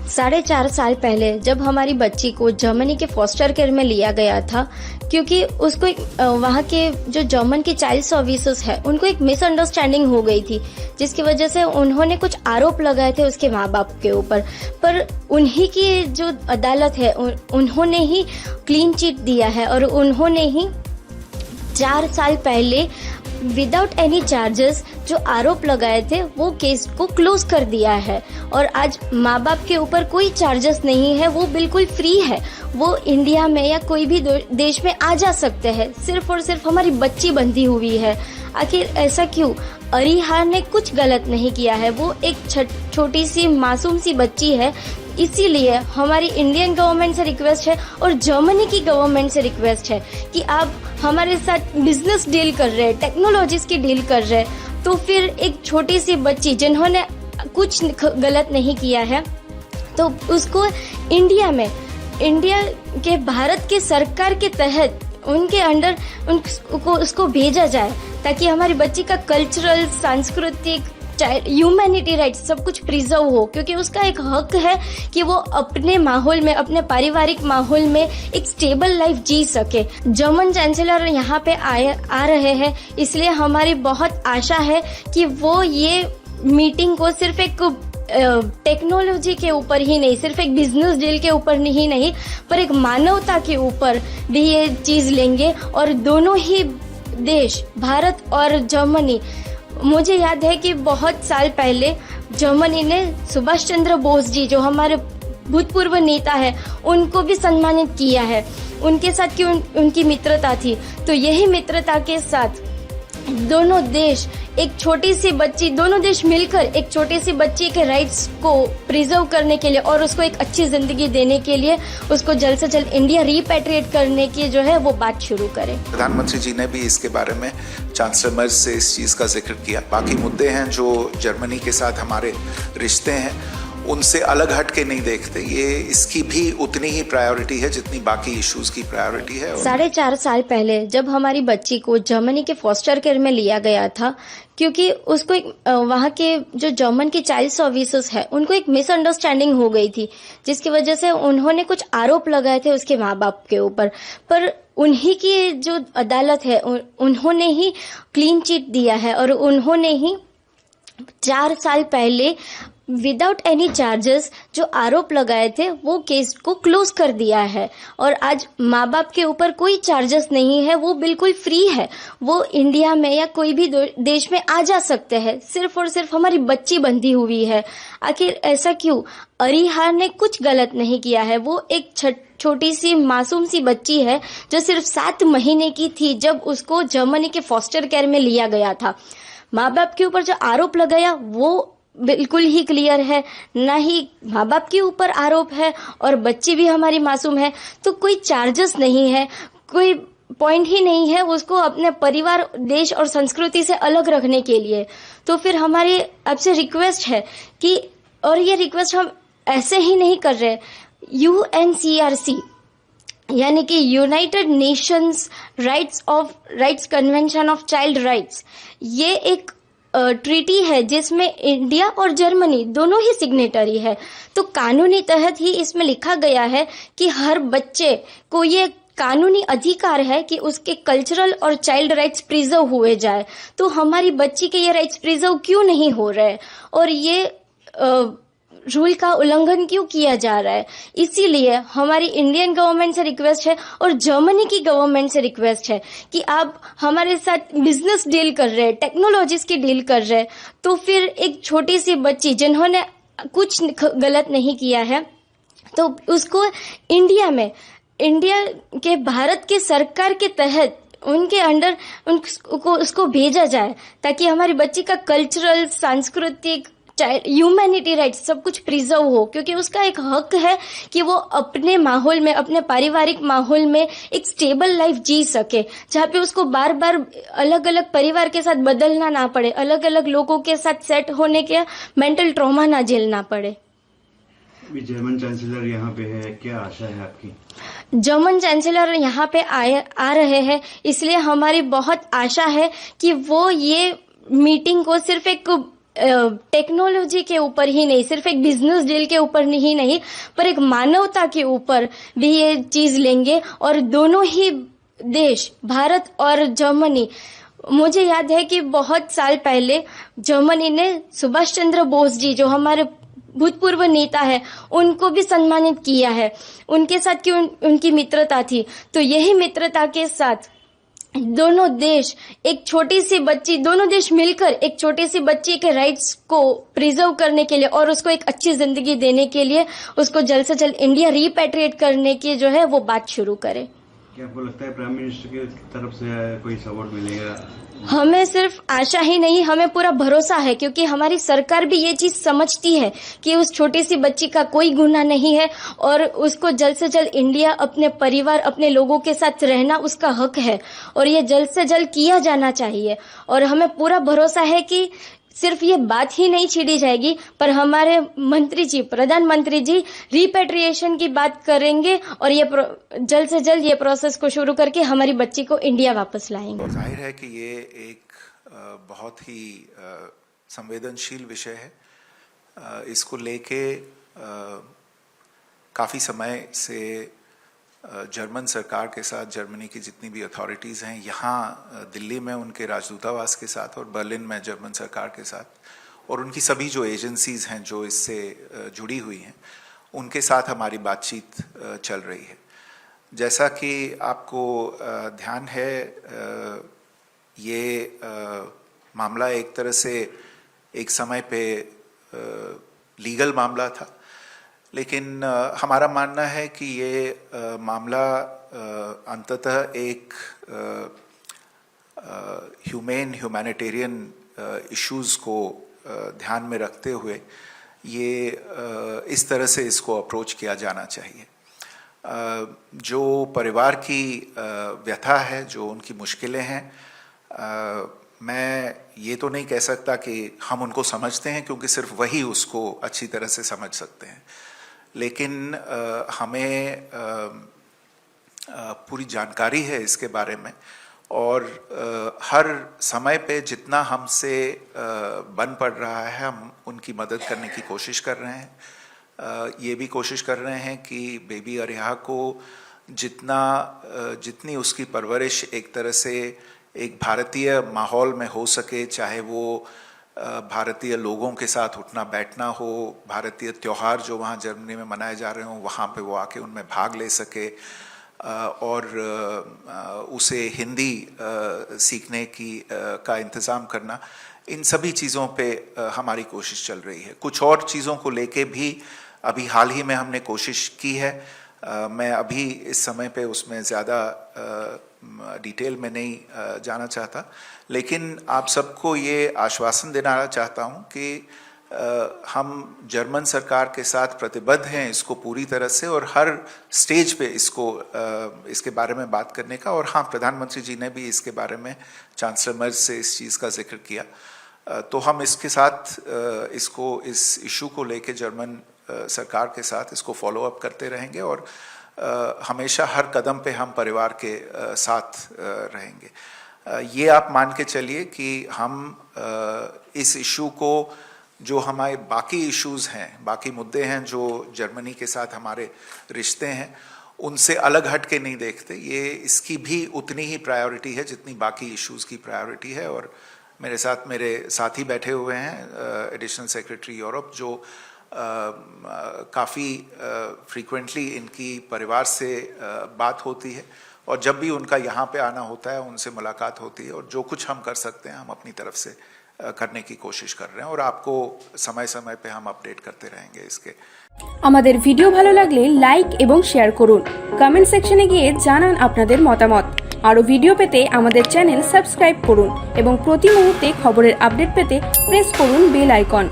4.5 साल पहले जब हमारी बच्ची को जर्मनी के फॉस्टर केयर में लिया गया था, क्योंकि उसको वहाँ के जो जर्मन के चाइल्ड सर्विसेज है उनको एक मिसअंडरस्टैंडिंग हो गई थी, जिसकी वजह से उन्होंने कुछ आरोप लगाए थे उसके माँ बाप के ऊपर। पर उन्हीं की जो अदालत है उन्होंने ही क्लीन चिट दिया है और उन्होंने ही 4 साल पहले विदाउट एनी चार्जेस जो आरोप लगाए थे वो केस को क्लोज कर दिया है। और आज माँ बाप के ऊपर कोई चार्जेस नहीं है, वो बिल्कुल फ्री है। वो इंडिया में या कोई भी देश में आ जा सकते हैं, सिर्फ और सिर्फ हमारी बच्ची बंधी हुई है। आखिर ऐसा क्यों? अरिहा ने कुछ गलत नहीं किया है, वो एक छोटी सी मासूम सी बच्ची है। इसीलिए हमारी इंडियन गवर्नमेंट से रिक्वेस्ट है और जर्मनी की गवर्नमेंट से रिक्वेस्ट है कि आप हमारे साथ बिजनेस डील कर रहे हैं, टेक्नोलॉजीज की डील कर रहे हैं, तो फिर एक छोटी सी बच्ची जिन्होंने कुछ गलत नहीं किया है तो उसको इंडिया के भारत के सरकार के तहत उनके अंडर उसको भेजा जाए, ताकि हमारी बच्ची का कल्चरल, सांस्कृतिक, ह्यूमैनिटी राइट्स सब कुछ प्रिजर्व हो। क्योंकि उसका एक हक है कि वो अपने माहौल में, अपने पारिवारिक माहौल में एक स्टेबल लाइफ जी सके। जर्मन चांसलर यहाँ पे आ रहे हैं, इसलिए हमारी बहुत आशा है कि वो ये मीटिंग को सिर्फ एक टेक्नोलॉजी के ऊपर ही नहीं, सिर्फ एक बिजनेस डील के ऊपर ही नहीं, पर एक मानवता के ऊपर भी ये चीज लेंगे। और दोनों ही देश, भारत और जर्मनी, मुझे याद है कि बहुत साल पहले जर्मनी ने सुभाष चंद्र बोस जी, जो हमारे भूतपूर्व नेता है, उनको भी सम्मानित किया है। उनके साथ की उनकी मित्रता थी, तो यही मित्रता के साथ दोनों देश दोनों देश मिलकर एक छोटी सी बच्ची के राइट्स को प्रिजर्व करने के लिए और उसको एक अच्छी जिंदगी देने के लिए उसको जल्द से जल्द इंडिया रिपैट्रिएट करने की जो है वो बात शुरू करें। प्रधानमंत्री जी ने भी इसके बारे में चांसलर मर्ज से इस चीज का जिक्र किया। बाकी मुद्दे हैं जो जर्मनी के साथ हमारे रिश्ते हैं, उनसे अलग हट के नहीं देखते। ये इसकी भी उतनी ही प्रायोरिटी है जितनी बाकी इश्यूज की प्रायोरिटी है। 4.5 साल पहले जब हमारी बच्ची को जर्मनी के फॉस्टर केयर में लिया गया था, क्योंकि उसको वहाँ के जो जर्मन के चाइल्ड सर्विसेज है उनको एक मिसअंडरस्टैंडिंग हो गई थी, जिसकी वजह से उन्होंने कुछ आरोप लगाए थे उसके माँ बाप के ऊपर। पर उन्हीं की जो अदालत है उन्होंने ही क्लीन चिट दिया है और उन्होंने ही 4 साल पहले विदाउट एनी चार्जेस जो आरोप लगाए थे वो केस को क्लोज कर दिया है। और आज माँ बाप के ऊपर कोई चार्जेस नहीं है, वो बिल्कुल फ्री है। वो इंडिया में या कोई भी देश में आ जा सकते हैं, सिर्फ और सिर्फ हमारी बच्ची बंधी हुई है। आखिर ऐसा क्यों? अरिहा ने कुछ गलत नहीं किया है, वो एक छोटी सी मासूम सी बच्ची है जो सिर्फ 7 महीने की थी जब उसको जर्मनी के फॉस्टर केयर में लिया गया था। माँ बाप के ऊपर जो आरोप लगाया वो बिल्कुल ही क्लियर है, ना ही माँ बाप के ऊपर आरोप है और बच्ची भी हमारी मासूम है, तो कोई चार्जेस नहीं है, कोई पॉइंट ही नहीं है उसको अपने परिवार, देश और संस्कृति से अलग रखने के लिए। तो फिर हमारी आपसे रिक्वेस्ट है कि, और ये रिक्वेस्ट हम ऐसे ही नहीं कर रहे, UNCRC यानी कि United Nations rights convention of child rights, ये एक ट्रीटी है जिसमें इंडिया और जर्मनी दोनों ही सिग्नेटरी है। तो कानूनी तहत ही इसमें लिखा गया है कि हर बच्चे को ये कानूनी अधिकार है कि उसके कल्चरल और चाइल्ड राइट्स प्रिजर्व हुए जाए। तो हमारी बच्ची के ये राइट्स प्रिजर्व क्यों नहीं हो रहे और ये रूल का उल्लंघन क्यों किया जा रहा है? इसीलिए हमारी इंडियन गवर्नमेंट से रिक्वेस्ट है और जर्मनी की गवर्नमेंट से रिक्वेस्ट है कि आप हमारे साथ बिजनेस डील कर रहे हैं, टेक्नोलॉजीज की डील कर रहे हैं, तो फिर एक छोटी सी बच्ची जिन्होंने कुछ गलत नहीं किया है तो उसको इंडिया के भारत के सरकार के तहत उनके अंडर उसको भेजा जाए, ताकि हमारी बच्ची का कल्चरल, सांस्कृतिक, ह्यूमैनिटी राइट्स सब कुछ प्रिजर्व हो। क्योंकि उसका एक हक है कि वो अपने माहौल में, अपने पारिवारिक माहौल में एक स्टेबल लाइफ जी सके, जहाँ पे उसको बार बार अलग अलग परिवार के साथ बदलना ना पड़े, अलग अलग लोगों के साथ सेट होने के मेंटल ट्रॉमा ना झेलना पड़े। जर्मन चांसलर यहाँ पे है, क्या आशा है आपकी? जर्मन चांसलर यहाँ पे आ रहे हैं, इसलिए हमारी बहुत आशा है कि वो ये मीटिंग को सिर्फ एक टेक्नोलॉजी के ऊपर ही नहीं, सिर्फ एक बिजनेस डील के ऊपर ही नहीं, पर एक मानवता के ऊपर भी ये चीज लेंगे। और दोनों ही देश, भारत और जर्मनी, मुझे याद है कि बहुत साल पहले जर्मनी ने सुभाष चंद्र बोस जी, जो हमारे भूतपूर्व नेता है, उनको भी सम्मानित किया है। उनके साथ की उनकी मित्रता थी। तो यही मित्रता के साथ दोनों देश दोनों देश मिलकर एक छोटी सी बच्ची के राइट्स को प्रिजर्व करने के लिए और उसको एक अच्छी जिंदगी देने के लिए उसको जल्द से जल्द इंडिया रिपैट्रिएट करने की जो है वो बात शुरू करे। क्या आपको लगता है प्राइम मिनिस्टर की तरफ से कोई सपोर्ट मिलेगा? हमें सिर्फ आशा ही नहीं, हमें पूरा भरोसा है, क्योंकि हमारी सरकार भी ये चीज समझती है कि उस छोटी सी बच्ची का कोई गुनाह नहीं है और उसको जल्द से जल्द इंडिया, अपने परिवार, अपने लोगों के साथ रहना उसका हक है और ये जल्द से जल्द किया जाना चाहिए। और हमें पूरा भरोसा है कि सिर्फ ये बात ही नहीं छीड़ी जाएगी, पर हमारे मंत्री जी, प्रधानमंत्री जी रिपैट्रिएशन की बात करेंगे और ये जल्द से जल्द ये प्रोसेस को शुरू करके हमारी बच्ची को इंडिया वापस लाएंगे। जाहिर है कि ये एक बहुत ही संवेदनशील विषय है। इसको लेके काफ़ी समय से जर्मन सरकार के साथ जर्मनी की जितनी भी अथॉरिटीज़ हैं, यहाँ दिल्ली में उनके राजदूतावास के साथ और बर्लिन में जर्मन सरकार के साथ और उनकी सभी जो एजेंसीज़ हैं जो इससे जुड़ी हुई हैं, उनके साथ हमारी बातचीत चल रही है। जैसा कि आपको ध्यान है, ये मामला एक तरह से एक समय पे लीगल मामला था, लेकिन हमारा मानना है कि ये मामला अंततः एक ह्यूमैनिटेरियन इश्यूज़ को ध्यान में रखते हुए ये इस तरह से इसको अप्रोच किया जाना चाहिए। जो परिवार की व्यथा है, जो उनकी मुश्किलें हैं, मैं ये तो नहीं कह सकता कि हम उनको समझते हैं, क्योंकि सिर्फ वही उसको अच्छी तरह से समझ सकते हैं, लेकिन हमें पूरी जानकारी है इसके बारे में और हर समय पे जितना हमसे बन पड़ रहा है हम उनकी मदद करने की कोशिश कर रहे हैं। ये भी कोशिश कर रहे हैं कि बेबी अरिहा को जितनी उसकी परवरिश एक तरह से एक भारतीय माहौल में हो सके, चाहे वो भारतीय लोगों के साथ उठना बैठना हो, भारतीय त्यौहार जो वहाँ जर्मनी में मनाए जा रहे हों वहाँ पे वो आके उनमें भाग ले सके और उसे हिंदी सीखने का इंतज़ाम करना, इन सभी चीज़ों पे हमारी कोशिश चल रही है। कुछ और चीज़ों को लेके भी अभी हाल ही में हमने कोशिश की है। मैं अभी इस समय पे उसमें ज़्यादा डिटेल में नहीं जाना चाहता, लेकिन आप सबको ये आश्वासन देना चाहता हूँ कि हम जर्मन सरकार के साथ प्रतिबद्ध हैं इसको पूरी तरह से और हर स्टेज पे इसके बारे में बात करने का। और हाँ, प्रधानमंत्री जी ने भी इसके बारे में चांसलर मर्ज से इस चीज़ का जिक्र किया, तो हम इसके साथ इस इशू को लेके जर्मन सरकार के साथ इसको फॉलो अप करते रहेंगे और हमेशा हर कदम पे हम परिवार के साथ रहेंगे। ये आप मान के चलिए कि हम इस इशू को, जो हमारे बाकी इश्यूज़ हैं, बाकी मुद्दे हैं जो जर्मनी के साथ हमारे रिश्ते हैं, उनसे अलग हट के नहीं देखते। ये इसकी भी उतनी ही प्रायोरिटी है जितनी बाकी इश्यूज़ की प्रायोरिटी है। और मेरे साथी बैठे हुए हैं एडिशनल सेक्रेटरी यूरोप, जो काफ़ी फ्रीक्वेंटली इनकी परिवार से बात होती है और जब भी उनका यहाँ पे आना होता है उनसे मुलाकात होती है और जो कुछ हम कर सकते हैं हम अपनी तरफ से करने की कोशिश कर रहे हैं और आपको समय समय पे हम अपडेट करते रहेंगे इसके। আমাদের ভিডিও ভালো লাগলে লাইক এবং শেয়ার করুন, কমেন্ট সেকশনে গিয়ে জানান আপনাদের মতামত। আরো ভিডিও পেতে আমাদের চ্যানেল সাবস্ক্রাইব করুন এবং প্রতি মুহূর্তে খবরের আপডেট পেতে প্রেস করুন বেল আইকন।